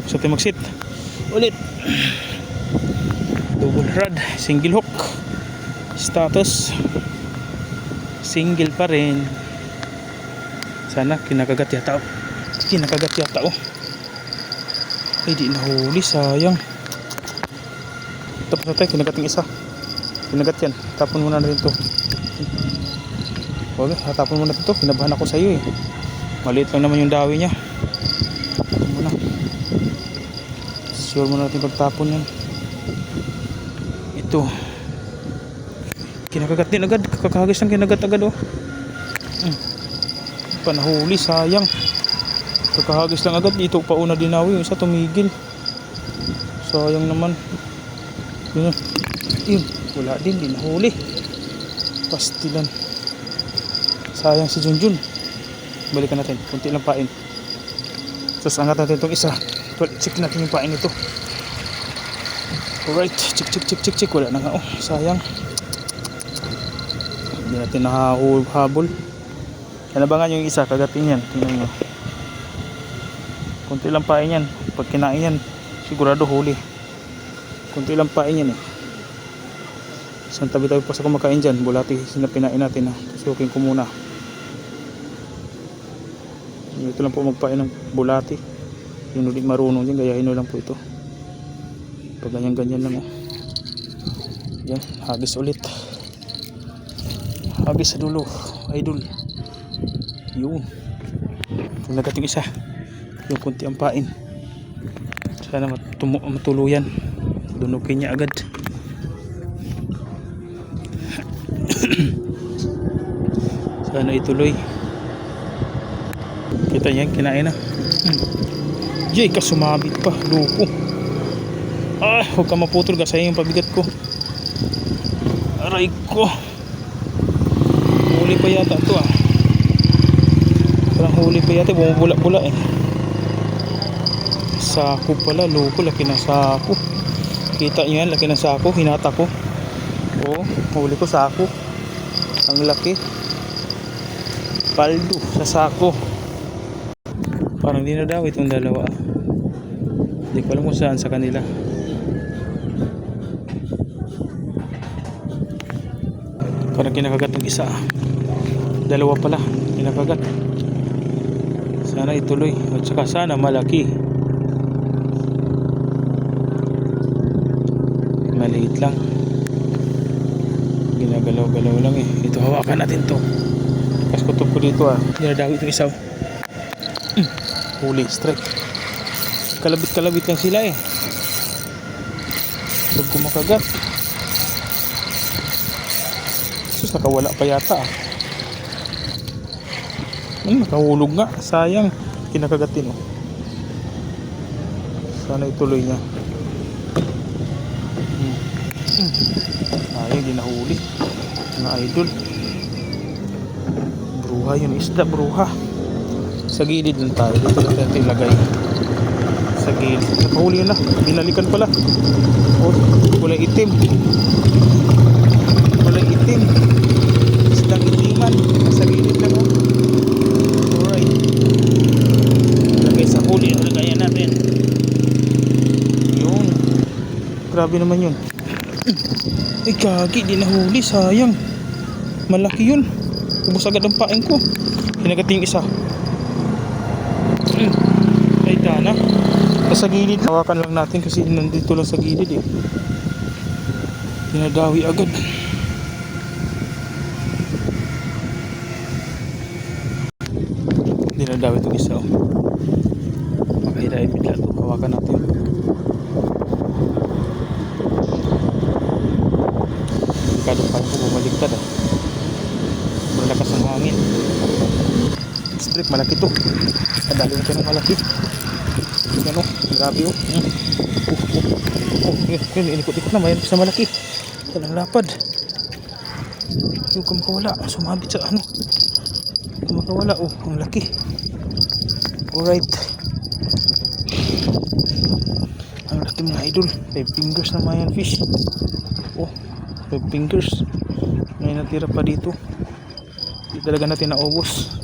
Tapos natin mag-sit ulit. Double rod, single hook. Status single pa rin. Sana kinakagat yata oh. Kinakagat yata oh. Ay di nahuli, sayang. Tapos natin kinagat yung isa. Kinagat yan, tapon muna natin to. Okay, tapon muna ito. Kinabahan ako sa iyo eh. Maliit lang naman yung dawi niya. Muna. Sure muna natin pagtapon yan. Ito. Kinakagat din agad. Kakahagis lang kinagat agad oh. Panahuli, sayang. Kakahagis lang agad. Dito pa una dinawi. Yung isa tumigil. Sayang naman. Yun. Yun. Wala din. Di nahuli. Pastilan. Sayang si Junjun. Balikan natin. Kunti lang pain. Tapos angat natin itong isa. Check natin yung pain nito. Alright. Check. Wala na nga oh. Sayang. Hindi natin nakahabol. Kanabangan yung isa. Kagatin yan. Tingnan nyo. Kunti lang pain yan. Pag kinain yan, sigurado huli. Kunti lang pain yan eh. Isang tabi-tabi pa sa kumakain dyan. Bulati sinapinain natin ha. Susukin ko muna. Ito lang po magpain ng bulati. Yung ulit marunong dyan. Gayahin nyo lang po ito. Pag ganyan lang oh. Yan. Hagis ulit. Hagis sa dulo. Idol. Yun. Nagat yung isa. Yung kunti ang pain. Sana matuluyan. Dunukin niya agad. Sana ituloy. Kita niya kinain na. Jay ka sumabit pa. Loko. Huwag ka maputol kasi yung pabigat ko. Aray ko. Huli pa yata ito Parang huli pa yata. Bumubula-bula eh. Sako pala. Loko. Laki ng sako. Kita nyo yan. Laki ng sako. Hinata ko. Huli ko sako. Ang laki. Paldo sa sako. Parang di na daw itong dalawa. Hindi ko alam kung saan sa kanila. Parang kinakagat ng isa. Dalawa pala kinakagat. Sana ituloy. At saka sana malaki. Maliit lang. Ginagalaw-galaw lang eh. Ito hawakan natin to. Tapos kutob ko dito dinadawi itong isa. Huli, strike. Kalabit-kalabit lang sila eh. Pag kumakagat. Sus, nakawala pa yata nakahulog nga. Sayang. Kinakagatin Sana ituloy niya. Ayun, di nahuli. Mga idol. Bruha yun. Isda, bruha. Sa gilid lang tayo. Dito lang natin ilagay. Sa gilid. Nakahuli na. Binalikan pala. Kulay itim. Kulay itim. Isdang itiman. Sa gilid lang Alright. Lagay sa huli. Lagayan natin. Yun. Grabe naman yun. Ay kagi. Di nahuli. Sayang. Malaki yun. Ubus agad ang pain ko. Hinagat yung isa. Ay dana. Sa gilid. Hawakan lang natin kasi nandito lang sa gilid eh. Dinadawi agad. Dinadawi itong isa Makahilain bigla ito. Hawakan natin. Delikado pa ko bumaligtad malakas ang hangin. Strip malaki to. Kadali ito ng malaki. Yan grabe yun, inikot-ikot na. Mayroon sa malaki. Talang lapad. Yung kumakawala. Sumabit sa kumakawala. Ang laki. Alright. Ang laki mga idol. 5 fingers na mayan fish. 5 fingers. May natira pa dito. Hindi talaga natin naubos.